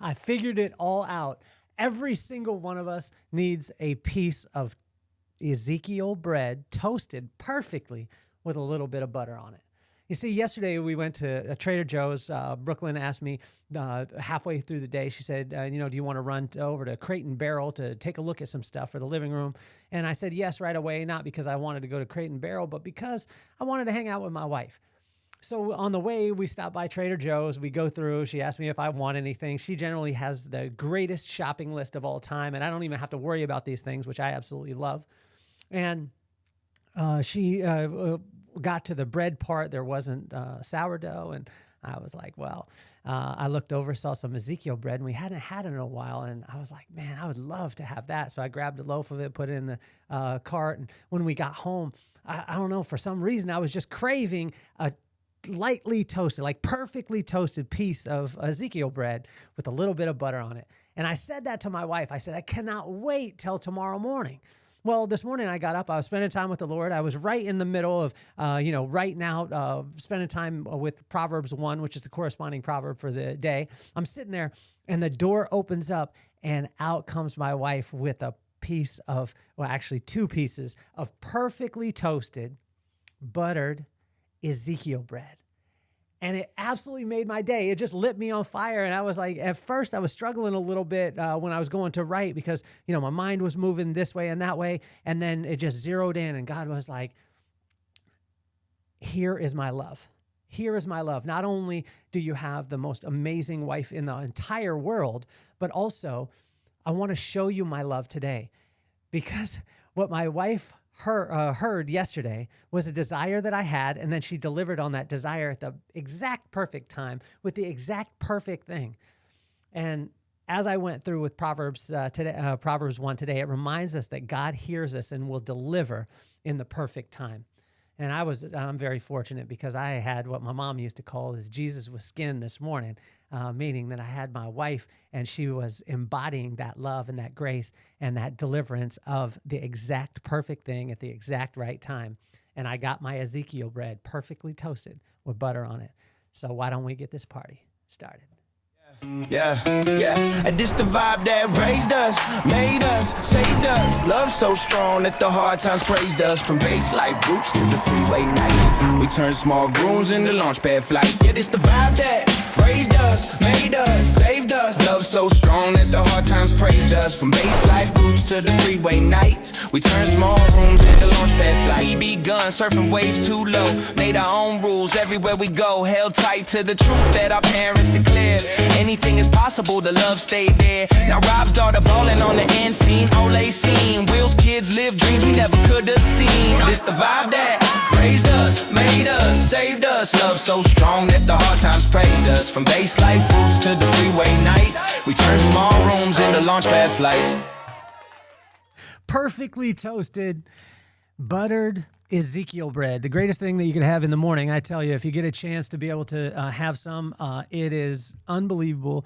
I figured it all out. Every single one of us needs a piece of Ezekiel bread toasted perfectly with a little bit of butter on it. You see, yesterday we went to a Trader Joe's. Brooklyn asked me halfway through the day, she said, do you want to run over to Crate and Barrel to take a look at some stuff for the living room? And I said yes right away, not because I wanted to go to Crate and Barrel, but because I wanted to hang out with my wife. So on the way, we stopped by Trader Joe's. We go through. She asked me if I want anything. She generally has the greatest shopping list of all time, and I don't even have to worry about these things, which I absolutely love. And she got to the bread part. There wasn't sourdough, and I was like, well, I looked over, saw some Ezekiel bread, and we hadn't had it in a while, and I was like, man, I would love to have that. So I grabbed a loaf of it, put it in the cart, and when we got home, I don't know, for some reason, I was just craving a lightly toasted, like perfectly toasted piece of Ezekiel bread with a little bit of butter on it. And I said that to my wife. I said, I cannot wait till tomorrow morning. Well, this morning I got up, I was spending time with the Lord. I was right in the middle of, right now, spending time with Proverbs 1, which is the corresponding proverb for the day. I'm sitting there and the door opens up and out comes my wife with a piece of, well, actually 2 pieces of perfectly toasted, buttered Ezekiel bread. And it absolutely made my day. It just lit me on fire. And I was like, at first I was struggling a little bit when I was going to write because, my mind was moving this way and that way. And then it just zeroed in and God was like, here is my love. Here is my love. Not only do you have the most amazing wife in the entire world, but also I want to show you my love today, because what my wife heard yesterday was a desire that I had, and then she delivered on that desire at the exact perfect time with the exact perfect thing. And as I went through with Proverbs today, Proverbs 1 today, it reminds us that God hears us and will deliver in the perfect time. And I'm very fortunate because I had what my mom used to call is Jesus with skin this morning, meaning that I had my wife and she was embodying that love and that grace and that deliverance of the exact perfect thing at the exact right time. And I got my Ezekiel bread perfectly toasted with butter on it. So why don't we get this party started? Yeah, and this the vibe that raised us, made us, saved us. Love so strong that the hard times praised us. From base life roots to the freeway nights, we turn small rooms into launch pad flights. Yeah, this the vibe that raised us, made us, saved us. Love so strong that the hard times praised us. From base life roots to the freeway nights, we turn small rooms into launch pad flights. We begun surfing waves too low, made our own rules everywhere we go. Held tight to the truth that our parents declared. Anything is possible, the love stayed there. Now Rob's daughter ballin' on the end scene. Ole scene, Will's kids live dreams we never could have seen. This the vibe that raised us, made us, saved us. Love so strong that the hard times praised us. From base life roots to the freeway nights, we turn small rooms into launchpad flights. Perfectly toasted, buttered Ezekiel bread, the greatest thing that you can have in the morning. I tell you, if you get a chance to be able to have some, it is unbelievable.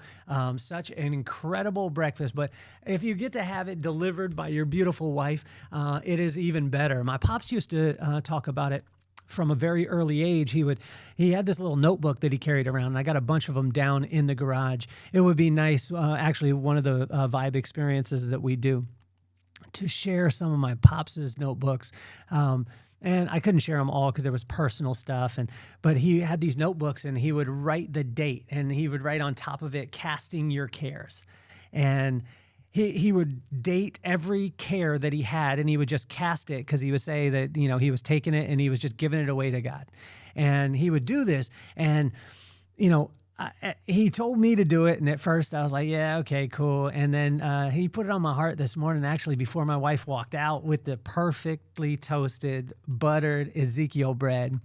Such an incredible breakfast. But if you get to have it delivered by your beautiful wife, it is even better. My pops used to talk about it from a very early age. He had this little notebook that he carried around, and I got a bunch of them down in the garage. It would be nice, actually, one of the vibe experiences that we do, to share some of my pops' notebooks. And I couldn't share them all because there was personal stuff. But he had these notebooks and he would write the date and he would write on top of it, casting your cares. And he would date every care that he had and he would just cast it because he would say that, he was taking it and he was just giving it away to God. And he would do this. And, he told me to do it, and at first I was like, yeah, okay, cool. And then he put it on my heart this morning, actually, before my wife walked out, with the perfectly toasted, buttered Ezekiel bread.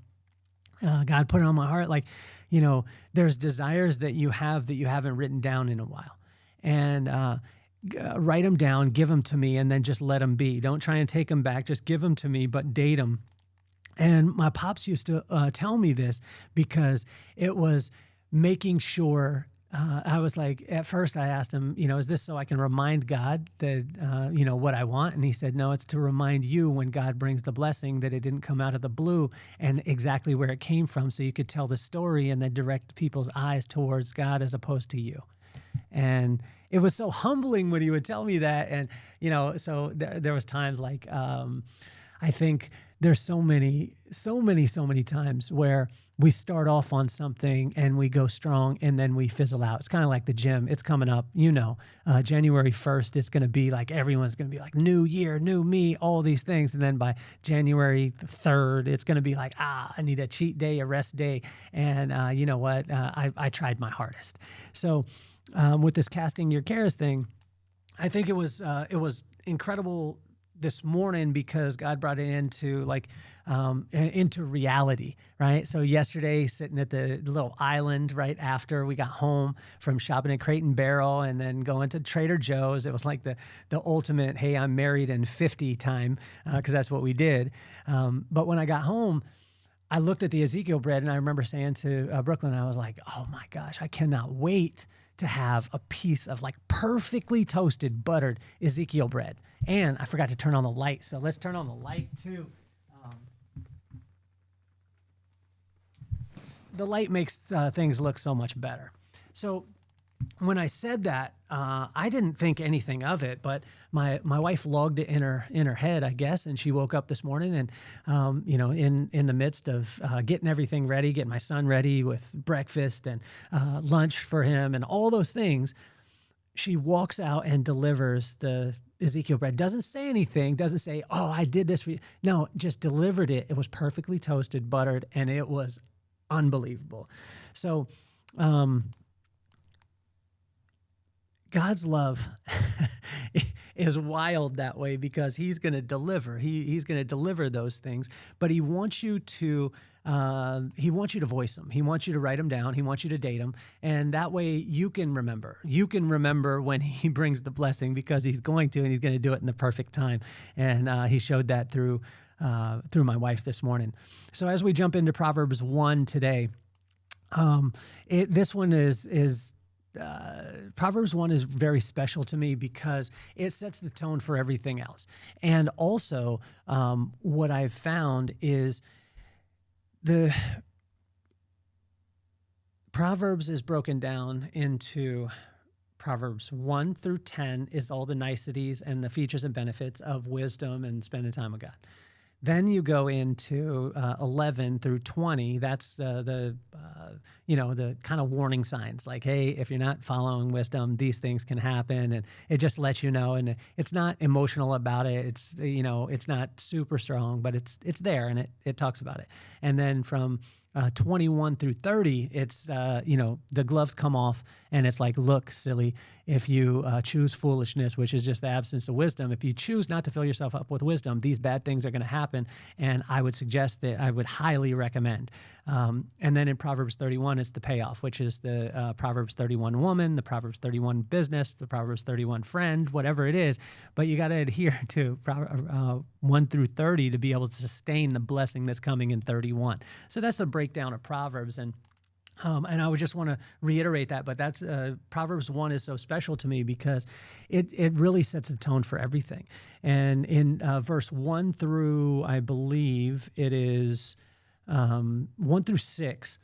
God put it on my heart, like, there's desires that you haven't written down in a while. And write them down, give them to me, and then just let them be. Don't try and take them back. Just give them to me, but date them. And my pops used to tell me this because it was making sure, I was like, at first I asked him, is this so I can remind God that, what I want? And he said, no, it's to remind you when God brings the blessing that it didn't come out of the blue and exactly where it came from, so you could tell the story and then direct people's eyes towards God as opposed to you. And it was so humbling when he would tell me that. And, so there was times like, I think there's so many times where we start off on something and we go strong and then we fizzle out. It's kind of like the gym. It's coming up, January 1st, it's going to be like, everyone's going to be like, new year, new me, all these things. And then by January 3rd, it's going to be like, I need a cheat day, a rest day. And you know what? I tried my hardest. So with this casting your cares thing, I think it was incredible this morning because God brought it into reality, right? So yesterday, sitting at the little island right after we got home from shopping at Crate and Barrel and then going to Trader Joe's, it was like the ultimate, hey, I'm married in 50 time, because that's what we did. But when I got home, I looked at the Ezekiel bread and I remember saying to Brooklyn, I was like, oh my gosh, I cannot wait to have a piece of like perfectly toasted, buttered Ezekiel bread. And I forgot to turn on the light. So let's turn on the light too. The light makes things look so much better. So when I said that, I didn't think anything of it, but my wife logged it in her head, I guess, and she woke up this morning and, in the midst of getting everything ready, getting my son ready with breakfast and lunch for him and all those things, she walks out and delivers the Ezekiel bread. Doesn't say anything, doesn't say, oh, I did this for you. No, just delivered it. It was perfectly toasted, buttered, and it was unbelievable. So, God's love is wild that way because he's going to deliver. He's going to deliver those things, but he wants you to voice them. He wants you to write them down. He wants you to date them. And that way you can remember. You can remember when he brings the blessing because he's going to, and he's going to do it in the perfect time. And he showed that through my wife this morning. So as we jump into Proverbs 1 today, this one is Proverbs 1 is very special to me because it sets the tone for everything else. And also, what I've found is the Proverbs is broken down into Proverbs 1 through 10 is all the niceties and the features and benefits of wisdom and spending time with God. Then you go into 11 through 20. That's the kind of warning signs like, hey, if you're not following wisdom, these things can happen. And it just lets you know. And it's not emotional about it. It's not super strong, but it's there and it talks about it. And then from 21 through 30, it's, the gloves come off and it's like, look, silly, if you choose foolishness, which is just the absence of wisdom, if you choose not to fill yourself up with wisdom, these bad things are going to happen. And I would suggest that I would highly recommend. And then in Proverbs 31, it's the payoff, which is the Proverbs 31 woman, the Proverbs 31 business, the Proverbs 31 friend, whatever it is. But you got to adhere to 1 through 30 to be able to sustain the blessing that's coming in 31. So that's the breakdown of Proverbs. And I would just want to reiterate that, but that's Proverbs 1 is so special to me because it really sets the tone for everything. And in verse 1 through, I believe it is 1 through 6.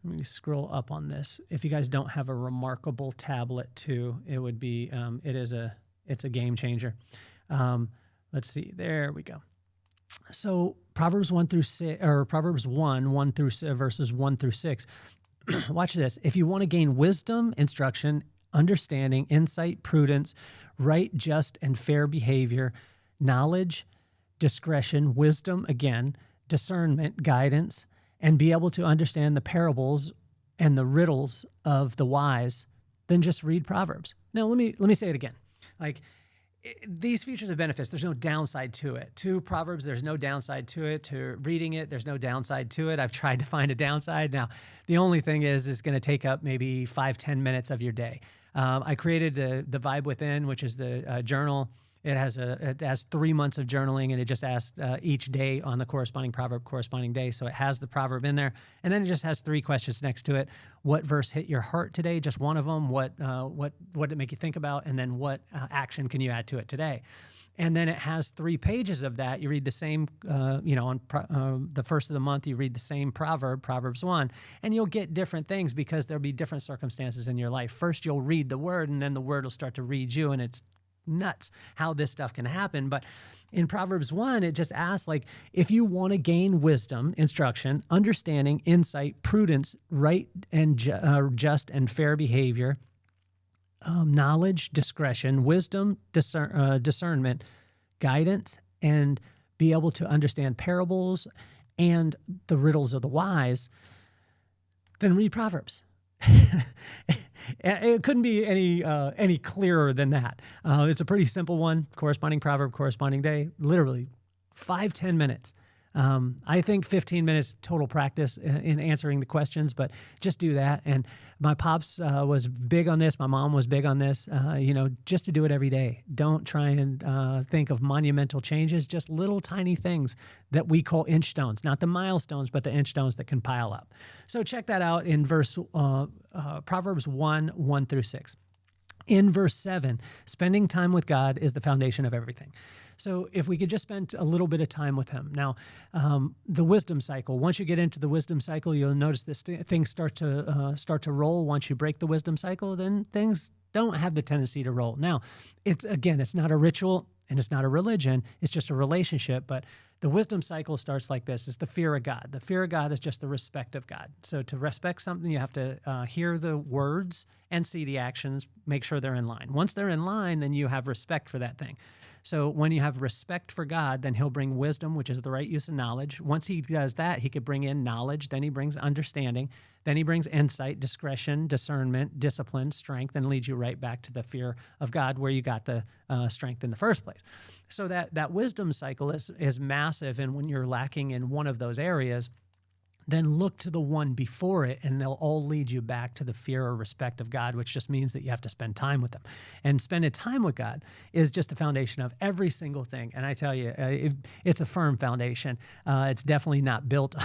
Let me scroll up on this. If you guys don't have a remarkable tablet too, it would be it's a game changer. Let's see. There we go. So Proverbs 1 through 6, or Proverbs 1 through verses 1 through 6. Watch this. If you want to gain wisdom, instruction, understanding, insight, prudence, right, just, and fair behavior, knowledge, discretion, wisdom, again, discernment, guidance, and be able to understand the parables and the riddles of the wise, then just read Proverbs. Now, let me say it again. These features and benefits, there's no downside to it. To Proverbs, there's no downside to it. To reading it, there's no downside to it. I've tried to find a downside. Now, the only thing is it's going to take up maybe 5-10 minutes of your day. I created the Vibe Within, which is the journal It has 3 months of journaling, and it just asks each day on the corresponding proverb, corresponding day. So it has the proverb in there, and then it just has 3 questions next to it. What verse hit your heart today? Just one of them. What did it make you think about? And then what action can you add to it today? And then it has 3 pages of that. You read the same, on the first of the month, you read the same proverb, Proverbs 1, and you'll get different things because there'll be different circumstances in your life. First, you'll read the word, and then the word will start to read you, and it's nuts how this stuff can happen. But in Proverbs 1, it just asks, like, if you want to gain wisdom, instruction, understanding, insight, prudence, right and just and fair behavior, knowledge, discretion, wisdom, discernment, guidance, and be able to understand parables and the riddles of the wise, then read Proverbs. It couldn't be any clearer than that. It's a pretty simple one. Corresponding proverb, corresponding day, literally 5-10 minutes. I think 15 minutes total practice in answering the questions, but just do that. And my pops was big on this. My mom was big on this, just to do it every day. Don't try and think of monumental changes, just little tiny things that we call inch stones, not the milestones, but the inch stones that can pile up. So check that out in Proverbs 1 through 6. In verse 7, spending time with God is the foundation of everything. So if we could just spend a little bit of time with him. Now, the wisdom cycle, once you get into the wisdom cycle, you'll notice this things start to roll. Once you break the wisdom cycle, then things don't have the tendency to roll. Now, it's not a ritual and it's not a religion. It's just a relationship. But the wisdom cycle starts like this. It's the fear of God. The fear of God is just the respect of God. So to respect something, you have to hear the words and see the actions, make sure they're in line. Once they're in line, then you have respect for that thing. So when you have respect for God, then he'll bring wisdom, which is the right use of knowledge. Once he does that, he could bring in knowledge. Then he brings understanding. Then he brings insight, discretion, discernment, discipline, strength, and leads you right back to the fear of God where you got the strength in the first place. So that wisdom cycle is massive. And when you're lacking in one of those areas, then look to the one before it, and they'll all lead you back to the fear or respect of God, which just means that you have to spend time with them. And spending time with God is just the foundation of every single thing. And I tell you, it's a firm foundation. It's definitely not built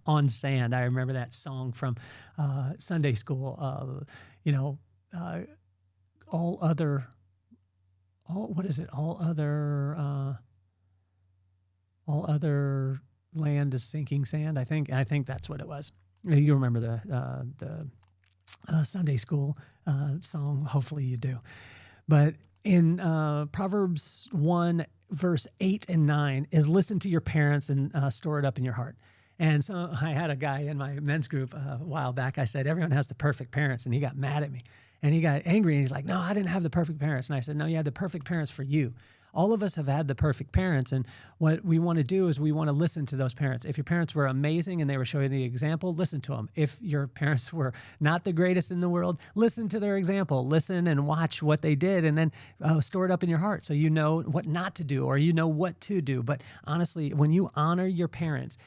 on sand. I remember that song from Sunday school, all other land is sinking sand. I think that's what it was. You remember the Sunday school song. Hopefully you do. But in Proverbs 1, verse 8 and 9 is listen to your parents and store it up in your heart. And so I had a guy in my men's group a while back. I said, everyone has the perfect parents. And he got mad at me. And he got angry. And he's like, no, I didn't have the perfect parents. And I said, no, you had the perfect parents for you. All of us have had the perfect parents. And what we want to do is we want to listen to those parents. If your parents were amazing and they were showing the example, listen to them. If your parents were not the greatest in the world, listen to their example. Listen and watch what they did, and then store it up in your heart so you know what not to do or you know what to do. But honestly, when you honor your parents,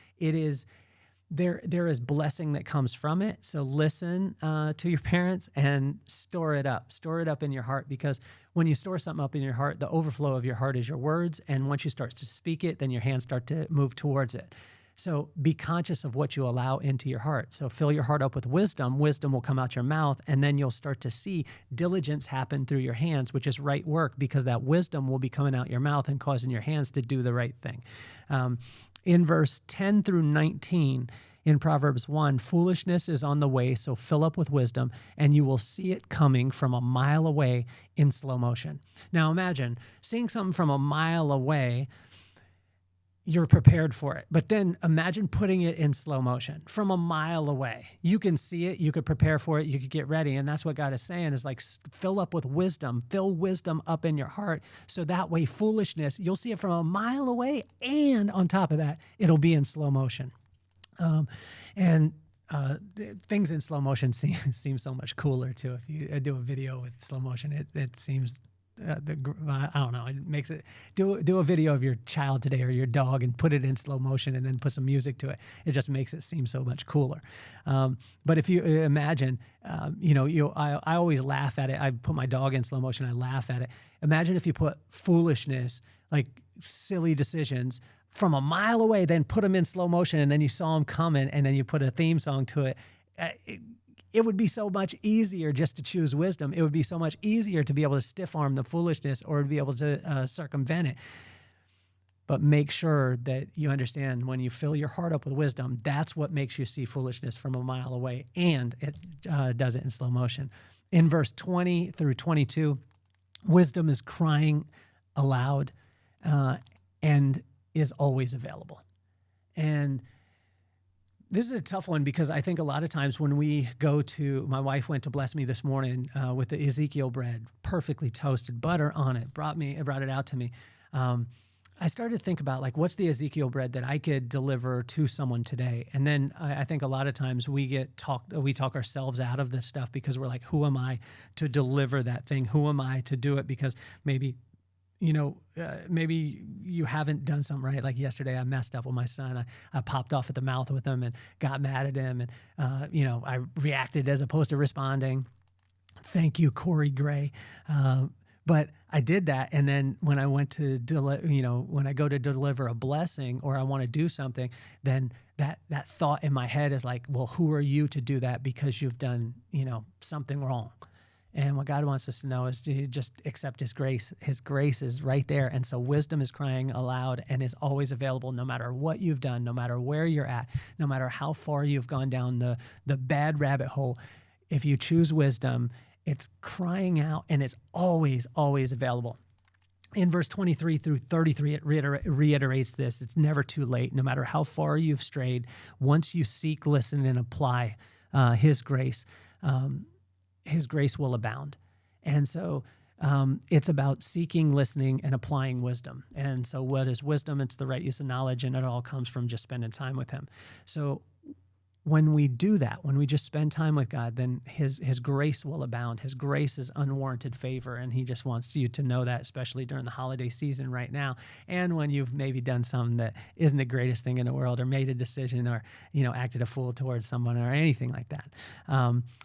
there is blessing that comes from it. So listen to your parents and store it up. Store it up in your heart, because when you store something up in your heart, the overflow of your heart is your words. And once you start to speak it, then your hands start to move towards it. So be conscious of what you allow into your heart. So fill your heart up with wisdom. Wisdom will come out your mouth, and then you'll start to see diligence happen through your hands, which is right work, because that wisdom will be coming out your mouth and causing your hands to do the right thing. In verse 10 through 19 in Proverbs 1, foolishness is on the way, so fill up with wisdom, and you will see it coming from a mile away in slow motion. Now imagine seeing something from a mile away. You're prepared for it. But then imagine putting it in slow motion from a mile away. You can see it. You could prepare for it. You could get ready. And that's what God is saying is like, fill up with wisdom. Fill wisdom up in your heart. So that way, foolishness, you'll see it from a mile away. And on top of that, it'll be in slow motion. Things in slow motion seem so much cooler too. If you do a video with slow motion, it seems I don't know. It makes it do a video of your child today or your dog and put it in slow motion and then put some music to it. It just makes it seem so much cooler. But if you imagine, I always laugh at it. I put my dog in slow motion. I laugh at it. Imagine if you put foolishness, like silly decisions, from a mile away, then put them in slow motion, and then you saw them coming, and then you put a theme song to it. It would be so much easier just to choose wisdom. It would be so much easier to be able to stiff arm the foolishness or to be able to circumvent it. But make sure that you understand when you fill your heart up with wisdom, that's what makes you see foolishness from a mile away, and it does it in slow motion. In verse 20 through 22, wisdom is crying aloud and is always available. And this is a tough one because I think a lot of times when we go to, my wife went to bless me this morning with the Ezekiel bread, perfectly toasted, butter on it, brought it out to me. I started to think about, like, what's the Ezekiel bread that I could deliver to someone today? And then I think a lot of times we talk ourselves out of this stuff because we're like, who am I to deliver that thing? Who am I to do it? Because maybe you haven't done something right. Like yesterday, I messed up with my son. I popped off at the mouth with him and got mad at him. And, I reacted as opposed to responding. Thank you, Corey Gray. But I did that. And then when I went to, when I go to deliver a blessing or I want to do something, then that thought in my head is like, well, who are you to do that because you've done, something wrong? And what God wants us to know is to just accept His grace. His grace is right there. And so wisdom is crying aloud and is always available no matter what you've done, no matter where you're at, no matter how far you've gone down the bad rabbit hole. If you choose wisdom, it's crying out and it's always, always available. In verse 23 through 33, it reiterates this. It's never too late, no matter how far you've strayed. Once you seek, listen, and apply His grace, His grace will abound. And so it's about seeking, listening, and applying wisdom. And so what is wisdom? It's the right use of knowledge, and it all comes from just spending time with Him. So when we do that, when we just spend time with God, then His grace will abound. His grace is unwarranted favor, and He just wants you to know that, especially during the holiday season right now, and when you've maybe done something that isn't the greatest thing in the world, or made a decision, or acted a fool towards someone, or anything like that.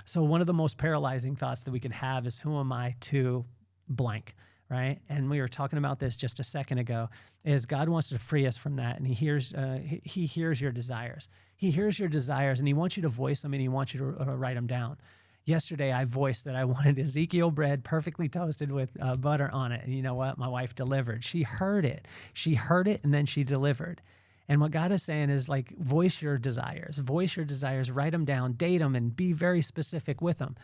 So one of the most paralyzing thoughts that we can have is, who am I to blank? Right? And we were talking about this just a second ago, is God wants to free us from that. And He hears your desires. He hears your desires, and He wants you to voice them, and He wants you to write them down. Yesterday, I voiced that I wanted Ezekiel bread perfectly toasted with butter on it. And you know what? My wife delivered. She heard it. And then she delivered. And what God is saying is, like, voice your desires, write them down, date them, and be very specific with them.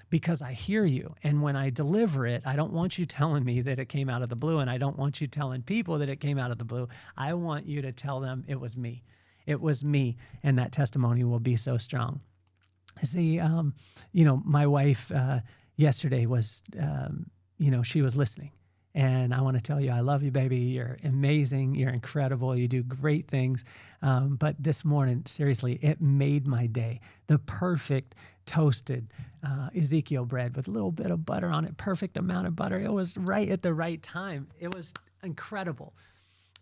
Because I hear you. And when I deliver it, I don't want you telling me that it came out of the blue, and I don't want you telling people that it came out of the blue. I want you to tell them it was me. It was me, and that testimony will be so strong. See, my wife yesterday was, she was listening. And I want to tell you, I love you, baby. You're amazing. You're incredible. You do great things. But this morning, seriously, it made my day. The perfect toasted Ezekiel bread with a little bit of butter on it, perfect amount of butter. It was right at the right time. It was incredible.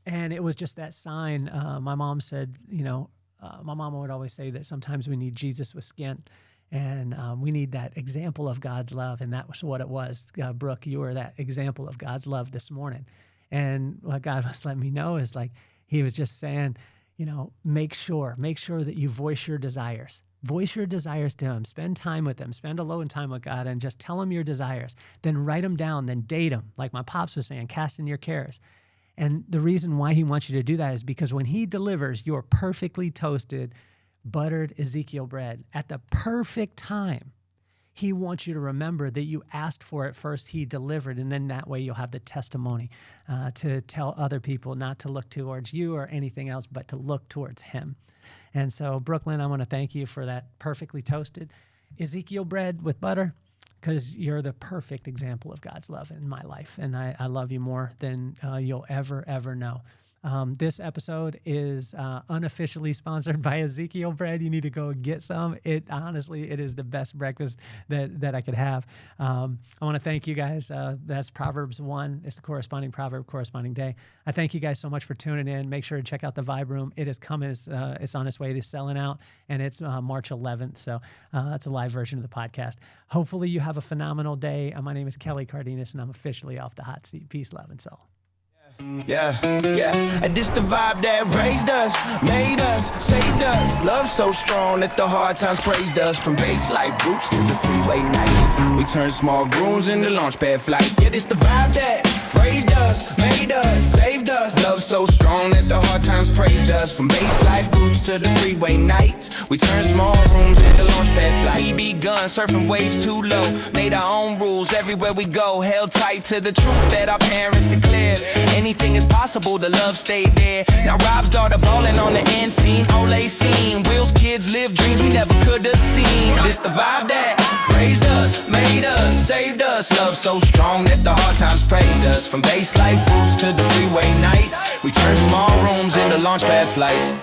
And it was just that sign. My mom said, my mama would always say that sometimes we need Jesus with skin. And we need that example of God's love. And that was what it was. Brooke, you were that example of God's love this morning. And what God was letting me know is, like, He was just saying, make sure that you voice your desires. Voice your desires to Him. Spend time with Him. Spend alone time with God and just tell Him your desires. Then write them down. Then date them. Like my pops was saying, cast in your cares. And the reason why He wants you to do that is because when He delivers your perfectly toasted, buttered Ezekiel bread at the perfect time, He wants you to remember that you asked for it first, He delivered, and then that way you'll have the testimony to tell other people not to look towards you or anything else, but to look towards Him. And so, Brooklyn, I want to thank you for that perfectly toasted Ezekiel bread with butter, because you're the perfect example of God's love in my life, and I love you more than you'll ever know. This episode is unofficially sponsored by Ezekiel bread. You need to go get some. It is the best breakfast that I could have. I want to thank you guys. That's Proverbs 1. It's the corresponding proverb, corresponding day. I thank you guys so much for tuning in. Make sure to check out the Vibe Room. It is coming. It's on its way to selling out, and it's March 11th. So it's a live version of the podcast. Hopefully you have a phenomenal day. My name is Kelly Cardenas, and I'm officially off the hot seat. Peace, love, and soul. Yeah, and this the vibe that raised us, made us, saved us. Love so strong that the hard times praised us. From base life roots to the freeway nights, we turn small rooms into launchpad flights. Yeah, this the vibe that raised us, made us, saved us. Love so strong that the hard times praised us. From base life roots to the freeway nights, we turn small rooms into launchpad flights. We begun surfing waves too low, made our own rules everywhere we go. Held tight to the truth that our parents declared. Anything is possible, the love stayed there. Now Rob's daughter ballin' on the end scene. Olay scene, Will's kids live dreams we never could have seen. This the vibe that raised us, made us, saved us. Love so strong that the hard times praised us. From base life roots to the freeway nights, we turn small rooms into launchpad flights.